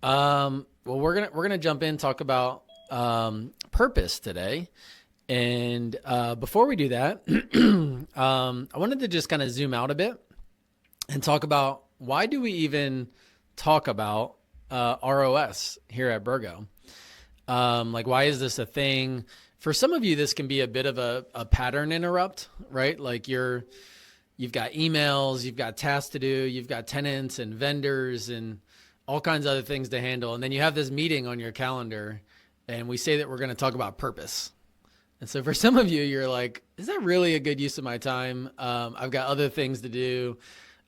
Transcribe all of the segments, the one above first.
Well, we're gonna jump in and talk about purpose today. And before we do that, I wanted to just kind of zoom out a bit and talk about why do we even talk about ROS here at Burgo? Like, why is this a thing? For some of you, this can be a bit of a pattern interrupt, right? Like you've got emails, you've got tasks to do, you've got tenants and vendors and all kinds of other things to handle. And then you have this meeting on your calendar and we say that we're going to talk about purpose. And so for some of you, you're like, is that really a good use of my time? I've got other things to do.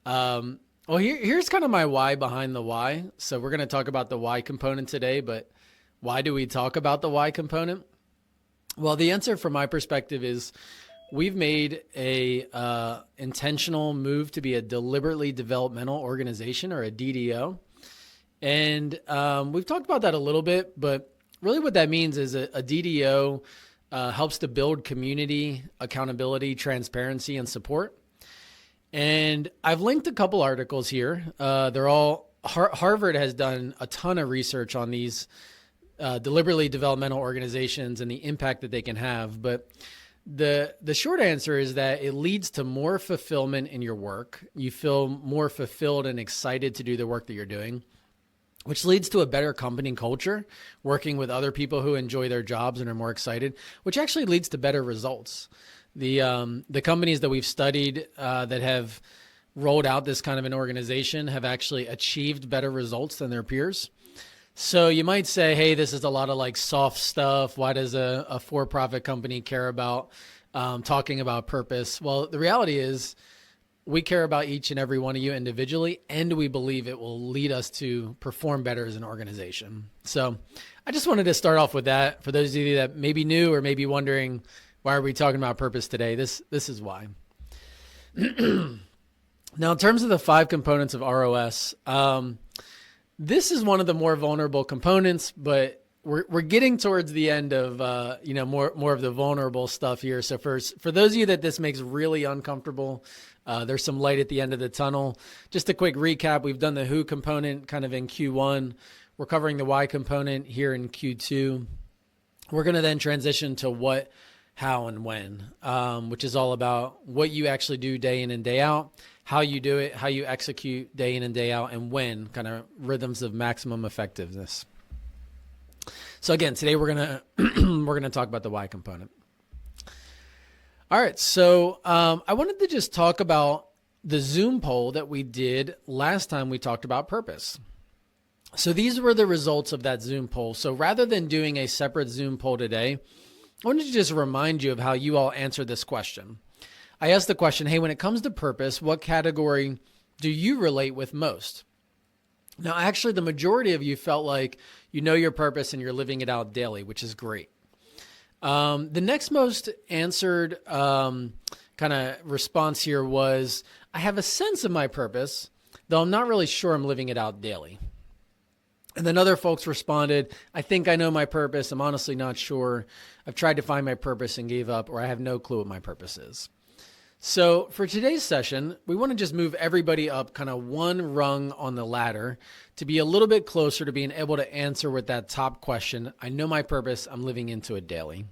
Well, here's kind of my why behind the why. So we're going to talk about the why component today, but why do we talk about the why component? Well, the answer from my perspective is we've made a intentional move to be a deliberately developmental organization, or a DDO. And we've talked about that a little bit, but really what that means is a DDO helps to build community, accountability, transparency, and support. And I've linked a couple articles here. They're all, Harvard has done a ton of research on these deliberately developmental organizations and the impact that they can have. But the short answer is that it leads to more fulfillment in your work. You feel more fulfilled and excited to do the work that you're doing, which leads to a better company culture, working with other people who enjoy their jobs and are more excited, which actually leads to better results. The companies that we've studied that have rolled out this kind of an organization have actually achieved better results than their peers. So you might say, hey, this is a lot of like soft stuff. Why does a for-profit company care about talking about purpose? Well, the reality is we care about each and every one of you individually, and we believe it will lead us to perform better as an organization. So I just wanted to start off with that. For those of you that may be new or may be wondering, why are we talking about purpose today? This is why. Now, in terms of the 5 components of ROS, this is one of the more vulnerable components, but we're getting towards the end of more of the vulnerable stuff here. So for those of you that this makes really uncomfortable, there's some light at the end of the tunnel. Just a quick recap: we've done the who component kind of in Q1. We're covering the why component here in Q2. We're going to then transition to what, how, and when, which is all about what you actually do day in and day out, how you do it, how you execute day in and day out, and when, kind of rhythms of maximum effectiveness. So again, today we're gonna talk about the why component. All right, so I wanted to just talk about the Zoom poll that we did last time we talked about purpose. So these were the results of that Zoom poll. So rather than doing a separate Zoom poll today, I wanted to just remind you of how you all answered this question. I asked the question, hey, when it comes to purpose, what category do you relate with most? Now, actually, the majority of you felt like you know your purpose and you're living it out daily, which is great. The next most answered kind of response here was, I have a sense of my purpose, though I'm not really sure I'm living it out daily. And then other folks responded, I think I know my purpose. I'm honestly not sure. I've tried to find my purpose and gave up, or I have no clue what my purpose is. So for today's session, we want to just move everybody up kind of one rung on the ladder to be a little bit closer to being able to answer with that top question. I know my purpose. I'm living into it daily.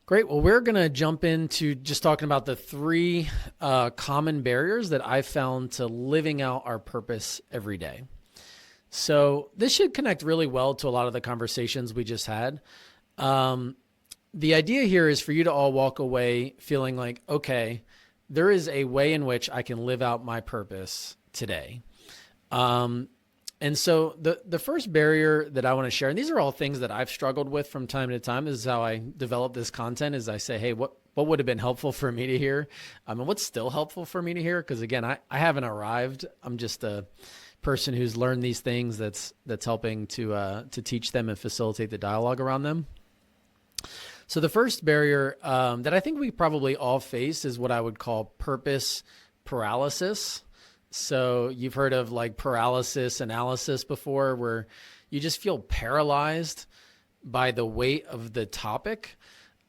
Great. Well, we're going to jump into just talking about the 3 common barriers that I found to living out our purpose every day. So this should connect really well to a lot of the conversations we just had. The idea here is for you to all walk away feeling like, okay, there is a way in which I can live out my purpose today. And so the first barrier that I want to share, and these are all things that I've struggled with from time to time. This is how I develop this content, is I say, hey, what would have been helpful for me to hear? And what's still helpful for me to hear? Because again, I haven't arrived. I'm just a person who's learned these things that's helping to teach them and facilitate the dialogue around them. So the first barrier that I think we probably all face is what I would call purpose paralysis. So you've heard of like paralysis analysis before, where you just feel paralyzed by the weight of the topic.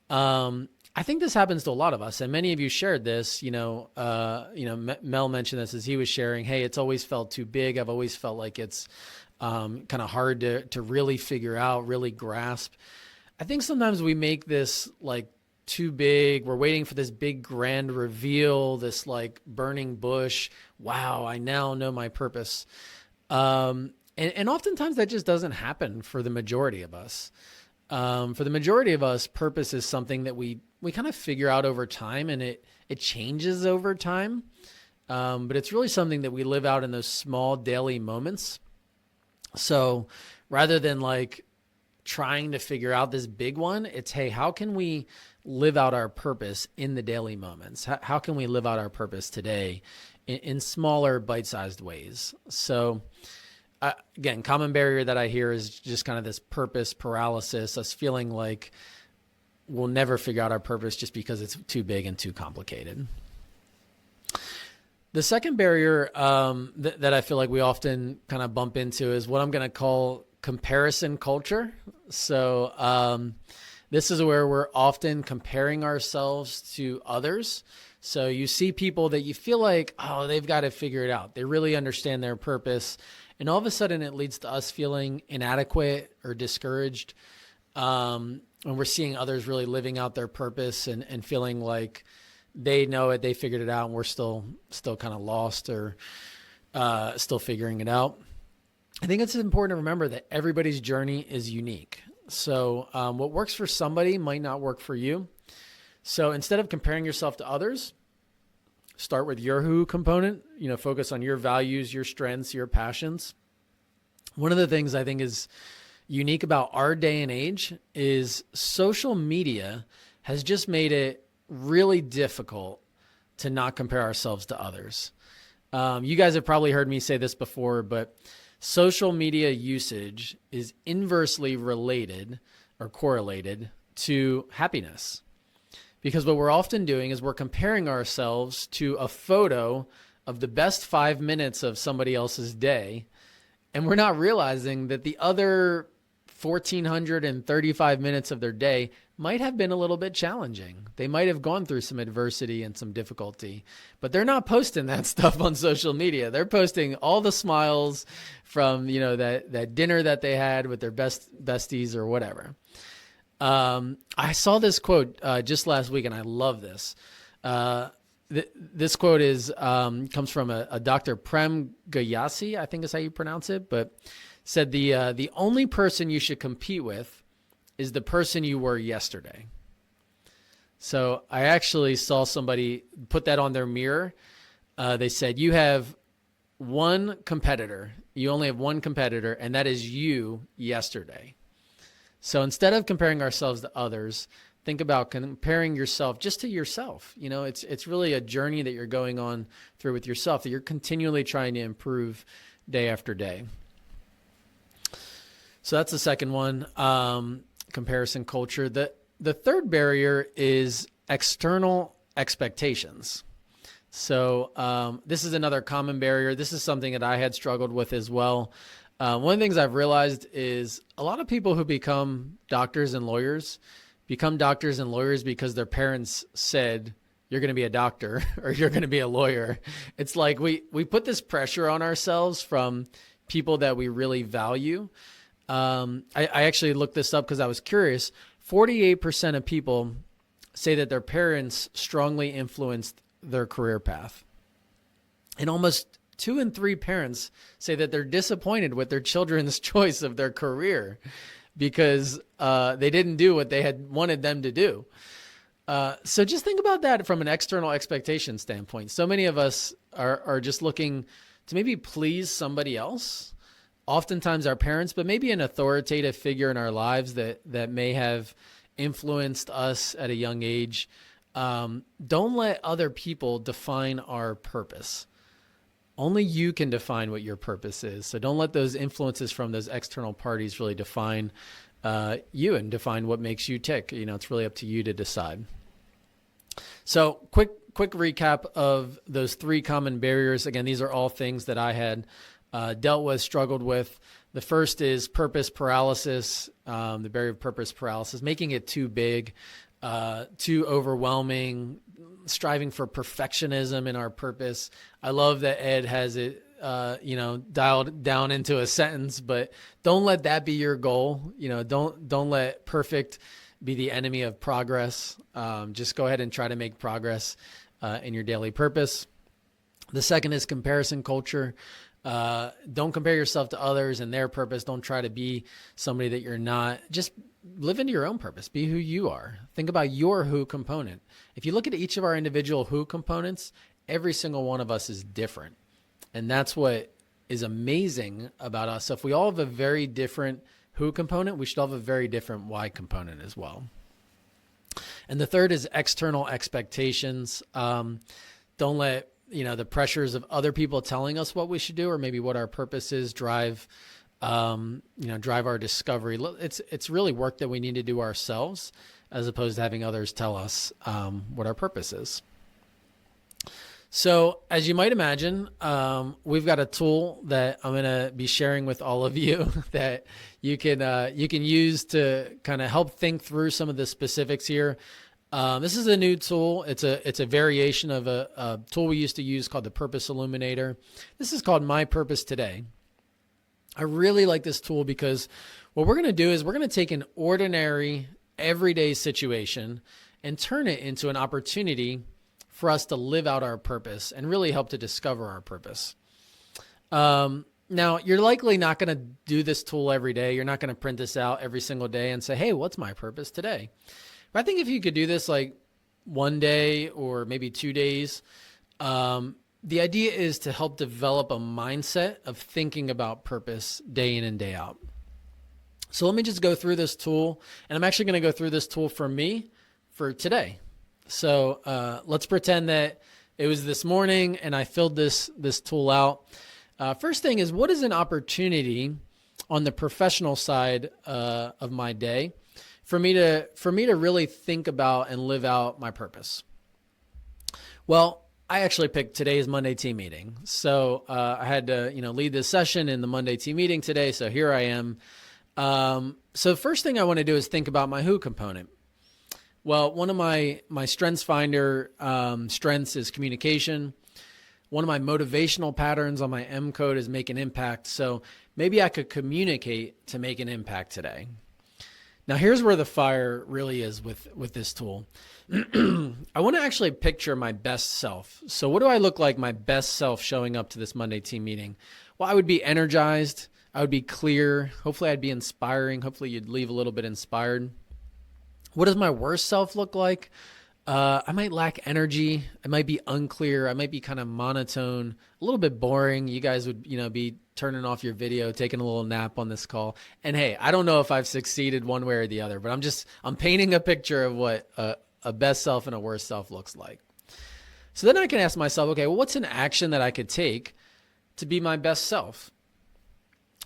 I think this happens to a lot of us, and many of you shared this. Mel mentioned this as he was sharing. Hey, it's always felt too big. I've always felt like it's kind of hard to really figure out, really grasp. I think sometimes we make this like too big. We're waiting for this big grand reveal, this like burning bush. Wow, I now know my purpose. And oftentimes that just doesn't happen for the majority of us. For the majority of us, purpose is something that we kind of figure out over time, and it changes over time. But it's really something that we live out in those small daily moments. So rather than like trying to figure out this big one, it's, hey, how can we live out our purpose in the daily moments? How can we live out our purpose today in smaller bite-sized ways? So again, common barrier that I hear is just kind of this purpose paralysis, us feeling like we'll never figure out our purpose just because it's too big and too complicated. The second barrier that I feel like we often kind of bump into is what I'm going to call comparison culture. So this is where we're often comparing ourselves to others. So you see people that you feel like, oh, they've got to figure it out. They really understand their purpose. And all of a sudden it leads to us feeling inadequate or discouraged. When we're seeing others really living out their purpose and feeling like they know it, they figured it out, and we're still kind of lost or still figuring it out. I think it's important to remember that everybody's journey is unique. So what works for somebody might not work for you. So instead of comparing yourself to others, start with your who component, focus on your values, your strengths, your passions. One of the things I think is unique about our day and age is social media has just made it really difficult to not compare ourselves to others. You guys have probably heard me say this before, but social media usage is inversely related or correlated to happiness. Because what we're often doing is we're comparing ourselves to a photo of the best 5 minutes of somebody else's day, and we're not realizing that the other 1,435 minutes of their day might have been a little bit challenging. They might have gone through some adversity and some difficulty, but they're not posting that stuff on social media. They're posting all the smiles from, that dinner that they had with their besties or whatever. I saw this quote just last week, and I love this. This quote comes from a Dr. Prem Gayasi, I think is how you pronounce it, but said the only person you should compete with is the person you were yesterday. So I actually saw somebody put that on their mirror. They said, you have one competitor. You only have one competitor, and that is you yesterday. So instead of comparing ourselves to others, think about comparing yourself just to yourself. It's really a journey that you're going on through with yourself, that you're continually trying to improve day after day. So that's the second one, comparison culture. The third barrier is external expectations. So this is another common barrier. This is something that I had struggled with as well. One of the things I've realized is a lot of people who become doctors and lawyers because their parents said, you're going to be a doctor or you're going to be a lawyer. It's like we put this pressure on ourselves from people that we really value. I actually looked this up because I was curious. 48% of people say that their parents strongly influenced their career path. And almost 2 in 3 parents say that they're disappointed with their children's choice of their career because they didn't do what they had wanted them to do. So just think about that from an external expectation standpoint. So many of us are just looking to maybe please somebody else, oftentimes our parents, but maybe an authoritative figure in our lives that may have influenced us at a young age. Don't let other people define our purpose. Only you can define what your purpose is. So don't let those influences from those external parties really define you and define what makes you tick. It's really up to you to decide. So quick recap of those 3 common barriers. Again, these are all things that I had dealt with, struggled with. The first is purpose paralysis, the barrier of purpose paralysis, making it too big, too overwhelming, striving for perfectionism in our purpose. I love that Ed has it dialed down into a sentence, but don't let that be your goal. Don't let perfect be the enemy of progress. Just go ahead and try to make progress in your daily purpose. The second is comparison culture. Don't compare yourself to others and their purpose. Don't try to be somebody that you're not. Just live into your own purpose. Be who you are. Think about your who component. If you look at each of our individual who components, every single one of us is different. And that's what is amazing about us. So if we all have a very different who component, we should all have a very different why component as well. And the third is external expectations. Don't let the pressures of other people telling us what we should do, or maybe what our purpose is, drive our discovery. It's really work that we need to do ourselves, as opposed to having others tell us what our purpose is. So as you might imagine, we've got a tool that I'm going to be sharing with all of you that you can use to kind of help think through some of the specifics here. This is a new tool. It's a variation of a tool we used to use called the Purpose Illuminator. This is called My Purpose Today. I really like this tool because what we're going to do is we're going to take an ordinary, everyday situation and turn it into an opportunity for us to live out our purpose and really help to discover our purpose. Now, you're likely not going to do this tool every day. You're not going to print this out every single day and say, hey, what's my purpose today? But I think if you could do this like one day or maybe 2 days, the idea is to help develop a mindset of thinking about purpose day in and day out. So let me just go through this tool, and I'm actually going to go through this tool for me for today. So let's pretend that it was this morning and I filled this tool out. First thing is, what is an opportunity on the professional side of my day for me to really think about and live out my purpose? Well, I actually picked today's Monday team meeting. So I had to lead this session in the Monday team meeting today. So here I am. So the first thing I want to do is think about my who component. Well, one of my Strengths Finder strengths is communication. One of my motivational patterns on my M code is make an impact. So maybe I could communicate to make an impact today. Now, here's where the fire really is with this tool. I want to actually picture my best self. So what do I look like my best self showing up to this Monday team meeting? Well, I would be energized. I would be clear. Hopefully I'd be inspiring. Hopefully you'd leave a little bit inspired. What does my worst self look like? I might lack energy. I might be unclear. I might be kind of monotone, a little bit boring. You guys would, be turning off your video, taking a little nap on this call. And hey, I don't know if I've succeeded one way or the other, but I'm painting a picture of what a best self and a worst self looks like. So then I can ask myself, okay, well, what's an action that I could take to be my best self?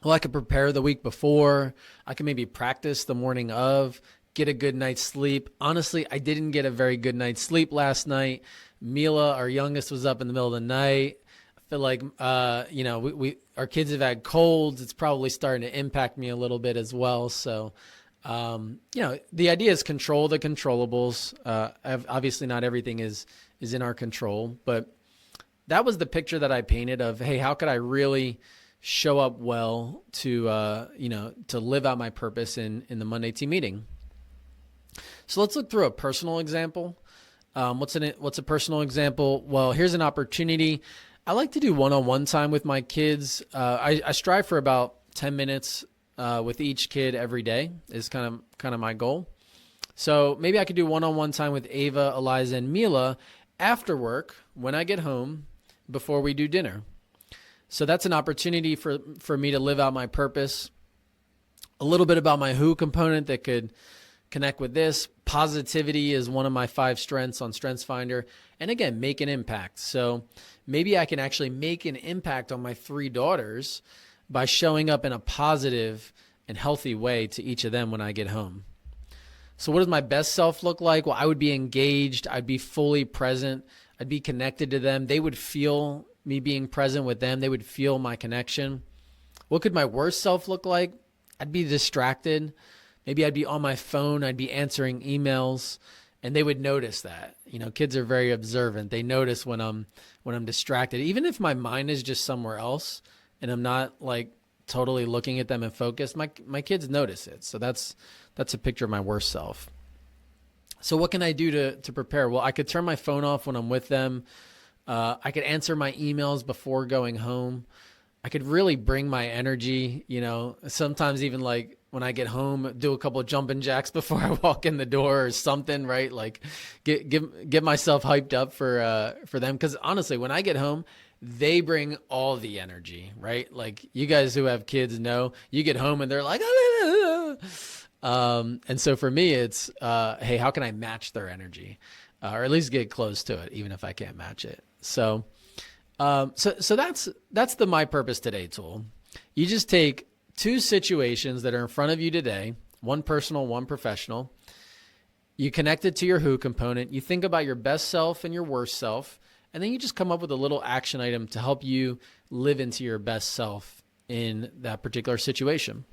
Well, I could prepare the week before. I can maybe practice the morning of, get a good night's sleep. Honestly, I didn't get a very good night's sleep last night. Mila, our youngest, was up in the middle of the night. I feel like, our kids have had colds. It's probably starting to impact me a little bit as well. So, the idea is control the controllables. Obviously not everything is in our control, but that was the picture that I painted of, hey, how could I really show up well to live out my purpose in the Monday team meeting? So let's look through a personal example. What's a personal example? Well, here's an opportunity. I like to do one-on-one time with my kids. I strive for about 10 minutes with each kid every day is kind of my goal. So maybe I could do one-on-one time with Ava, Eliza, and Mila after work when I get home before we do dinner. So that's an opportunity for me to live out my purpose. A little bit about my who component that could connect with this. Positivity is one of my 5 strengths on Strengths Finder. And again, make an impact. So maybe I can actually make an impact on my 3 daughters by showing up in a positive and healthy way to each of them when I get home. So what does my best self look like? Well, I would be engaged. I'd be fully present. I'd be connected to them. They would feel me being present with them. They would feel my connection. What could my worst self look like? I'd be distracted. Maybe I'd be on my phone. I'd be answering emails. And they would notice that. Kids are very observant. They notice when I'm distracted, even if my mind is just somewhere else and I'm not like totally looking at them and focused. My kids notice it. So that's a picture of my worst self. So what can I do to prepare? Well, I could turn my phone off when I'm with them. I could answer my emails before going home. I could really bring my energy, sometimes even like when I get home, do a couple of jumping jacks before I walk in the door or something, right? Like get myself hyped up for them. Cause honestly, when I get home, they bring all the energy, right? Like you guys who have kids know, you get home and they're like, and so for me, it's, hey, how can I match their energy? Or at least get close to it, even if I can't match it. So that's the My Purpose Today tool. You just take two situations that are in front of you today, one personal, one professional. You connect it to your who component. You think about your best self and your worst self, and then you just come up with a little action item to help you live into your best self in that particular situation.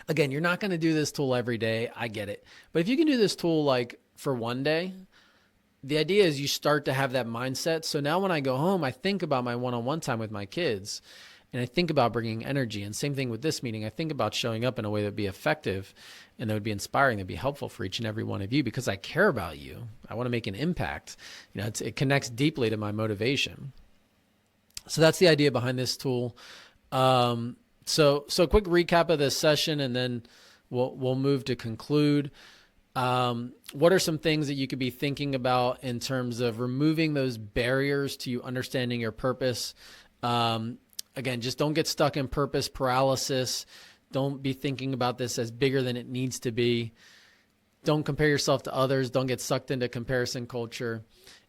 Again, you're not going to do this tool every day. I get it. But if you can do this tool like for one day, the idea is you start to have that mindset. So now when I go home, I think about my one-on-one time with my kids, and I think about bringing energy. And same thing with this meeting. I think about showing up in a way that would be effective and that would be inspiring, that would be helpful for each and every one of you because I care about you. I want to make an impact. It connects deeply to my motivation. So that's the idea behind this tool. So quick recap of this session, and then we'll move to conclude. What are some things that you could be thinking about in terms of removing those barriers to you understanding your purpose? Again, just don't get stuck in purpose paralysis. Don't be thinking about this as bigger than it needs to be. Don't compare yourself to others. Don't get sucked into comparison culture.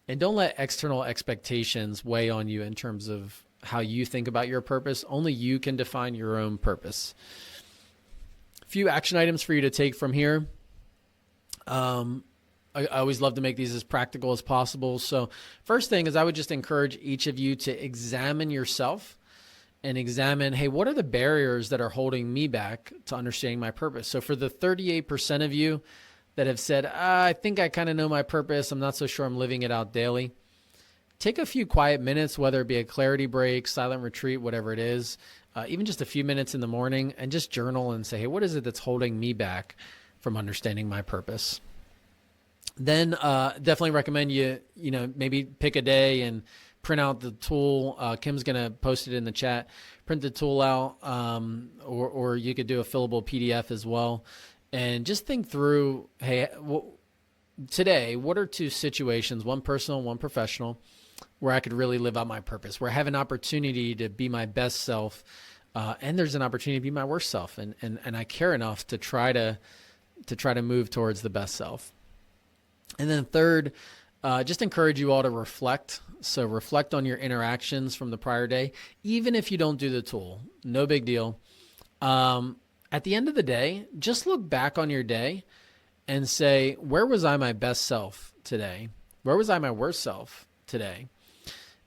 And don't let external expectations weigh on you in terms of how you think about your purpose. Only you can define your own purpose. A few action items for you to take from here. I always love to make these as practical as possible. So first thing is I would just encourage each of you to examine yourself and examine, hey, what are the barriers that are holding me back to understanding my purpose? So for the 38% of you that have said, I think I kind of know my purpose, I'm not so sure I'm living it out daily, take a few quiet minutes, whether it be a clarity break, silent retreat, whatever it is, even just a few minutes in the morning, and just journal and say, hey, what is it that's holding me back from understanding my purpose? Then definitely recommend you maybe pick a day and print out the tool. Kim's going to post it in the chat. Print the tool out, or you could do a fillable PDF as well. And just think through, hey, today, what are two situations, one personal, one professional, where I could really live out my purpose, where I have an opportunity to be my best self, and there's an opportunity to be my worst self, and I care enough to try to move towards the best self. And then third, just encourage you all to reflect. So reflect on your interactions from the prior day, even if you don't do the tool, no big deal. At the end of the day, just look back on your day and say, where was I my best self today? Where was I my worst self today?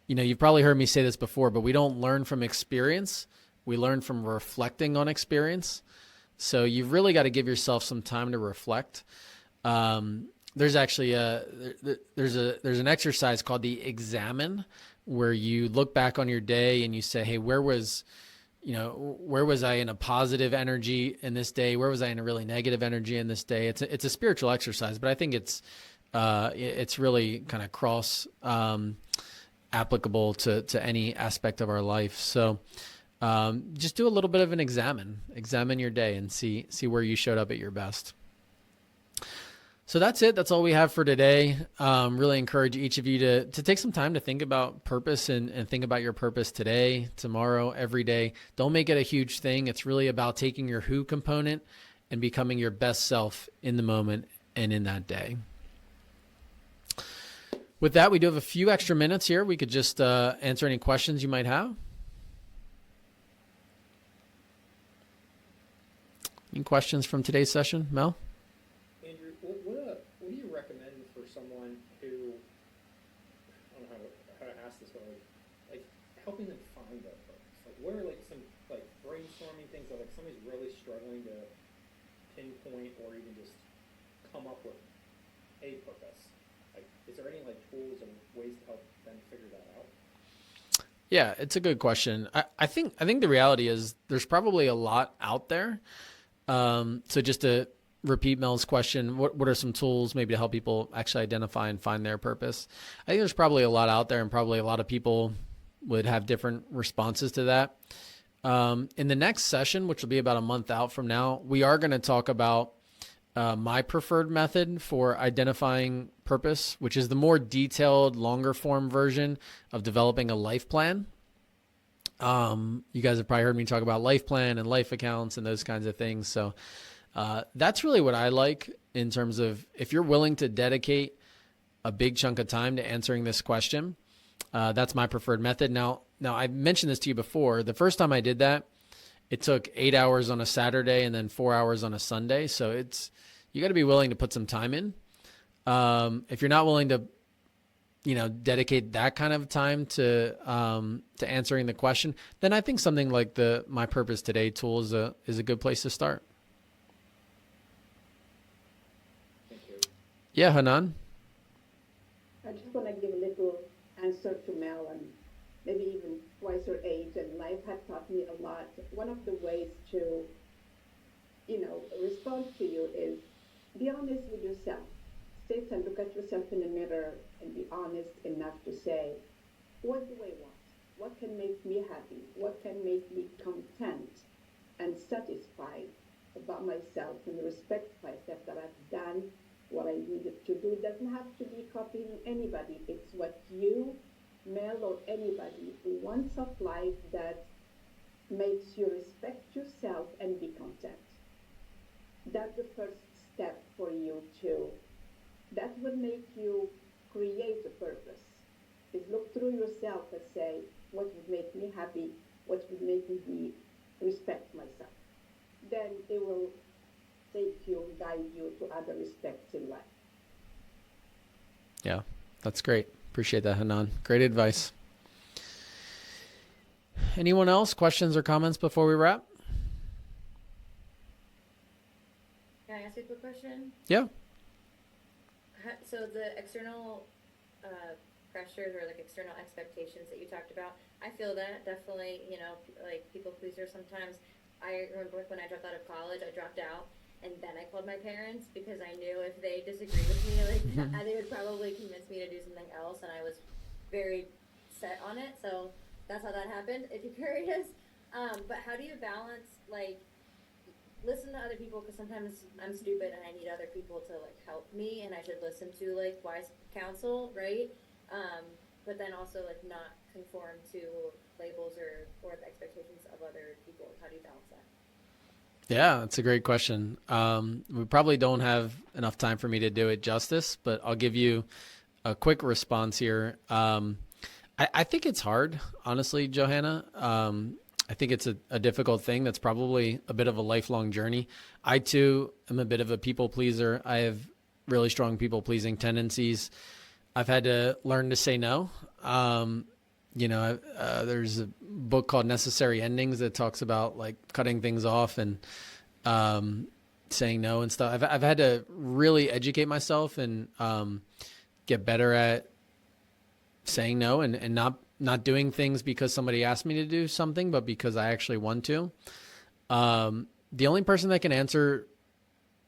You've probably heard me say this before, but we don't learn from experience. We learn from reflecting on experience. So you've really got to give yourself some time to reflect. There's actually there's an exercise called the examine, where you look back on your day and you say, hey, where was I in a positive energy in this day? Where was I in a really negative energy in this day? It's a spiritual exercise, but I think it's really kind of cross applicable to any aspect of our life. So just do a little bit of an examine your day and see where you showed up at your best. So that's it. That's all we have for today. Really encourage each of you to take some time to think about purpose and think about your purpose today, tomorrow, every day. Don't make it a huge thing. It's really about taking your who component and becoming your best self in the moment and in that day. With that, we do have a few extra minutes here. We could just answer any questions you might have. Any questions from today's session, Mel? Andrew, what do you recommend for someone who, I don't know how to ask this, but like helping them find their purpose? Like, what are like some like brainstorming things that like somebody's really struggling to pinpoint or even just come up with a purpose? Like, is there any like tools or ways to help them figure that out? Yeah, it's a good question. I think the reality is there's probably a lot out there. So just to repeat Mel's question, what are some tools maybe to help people actually identify and find their purpose? I think there's probably a lot out there, and probably a lot of people would have different responses to that. In the next session, which will be about a month out from now, we are going to talk about my preferred method for identifying purpose, which is the more detailed, longer form version of developing a life plan. You guys have probably heard me talk about life plan and life accounts and those kinds of things. So that's really what I like in terms of if you're willing to dedicate a big chunk of time to answering this question, that's my preferred method. Now I mentioned this to you before. The first time I did that, it took 8 hours on a Saturday and then 4 hours on a Sunday. So you got to be willing to put some time in. If you're not willing to, dedicate that kind of time to answering the question, then I think something like the My Purpose Today tool is a good place to start. Thank you. Yeah, Hanan. I just want to give a little answer to Mel, and maybe even twice her age, and life had taught me a lot. One of the ways to, respond to you is be honest with yourself. Sit and look at yourself in the mirror and be honest enough to say, what do I want? What can make me happy? What can make me content and satisfied about myself and respect myself that I've done what I needed to do? It doesn't have to be copying anybody. It's what you, Mel, or anybody wants of life that makes you respect yourself and be content. That's the first step for you that will make you create a purpose. Is look through yourself and say, what would make me happy? What would make me respect myself? Then it will take you, guide you to other respects in life. Yeah, that's great. Appreciate that, Hanan. Great advice. Anyone else? Questions or comments before we wrap? Can I ask you a quick question? Yeah. So the external pressures or like external expectations that you talked about, I feel that definitely, like people pleaser sometimes. I remember when I dropped out of college, I dropped out and then I called my parents because I knew if they disagreed with me, they would probably convince me to do something else, and I was very set on it. So that's how that happened, if you're curious. But how do you balance, listen to other people, because sometimes I'm stupid and I need other people to help me, and I should listen to wise counsel, right? But then also not conform to labels or the expectations of other people. How do you balance that? Yeah, that's a great question. We probably don't have enough time for me to do it justice, but I'll give you a quick response here. I think it's hard, honestly, Johanna. I think it's a difficult thing. That's probably a bit of a lifelong journey. I too am a bit of a people pleaser. I have really strong people pleasing tendencies. I've had to learn to say no. There's a book called Necessary Endings that talks about cutting things off and saying no and stuff. I've had to really educate myself and get better at saying no and not doing things because somebody asked me to do something, but because I actually want to. The only person that can answer,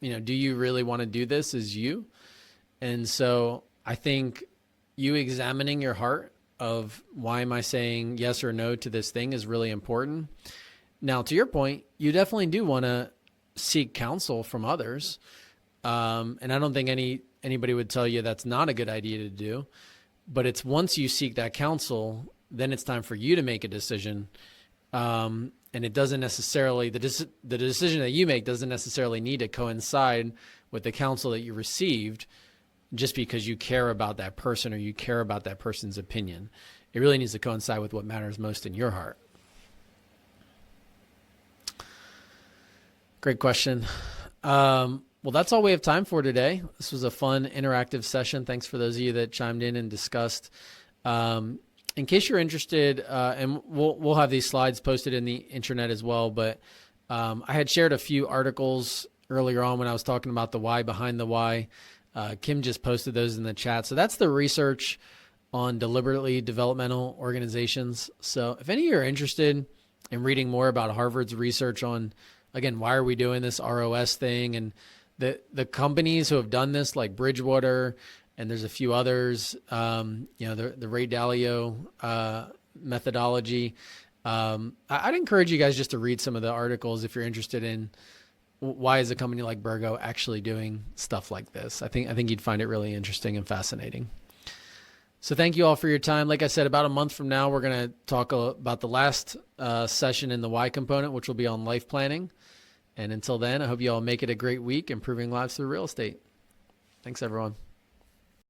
do you really want to do this is you. And so I think you examining your heart of why am I saying yes or no to this thing is really important. Now, to your point, you definitely do want to seek counsel from others. And I don't think anybody would tell you that's not a good idea to do. But it's once you seek that counsel, then it's time for you to make a decision. And it doesn't necessarily, the decision that you make doesn't necessarily need to coincide with the counsel that you received just because you care about that person or you care about that person's opinion. It really needs to coincide with what matters most in your heart. Great question. Well, that's all we have time for today. This was a fun, interactive session. Thanks for those of you that chimed in and discussed. In case you're interested, and we'll have these slides posted in the internet as well, but I had shared a few articles earlier on when I was talking about the why behind the why. Kim just posted those in the chat. So that's the research on deliberately developmental organizations. So if any of you are interested in reading more about Harvard's research on, again, why are we doing this ROS thing, and the companies who have done this, like Bridgewater, and there's a few others, the Ray Dalio methodology. I'd encourage you guys just to read some of the articles if you're interested in why is a company like Burgo actually doing stuff like this. I think you'd find it really interesting and fascinating. So thank you all for your time. Like I said, about a month from now, we're going to talk about the last session in the Y component, which will be on life planning. And until then, I hope you all make it a great week, improving lives through real estate. Thanks, everyone.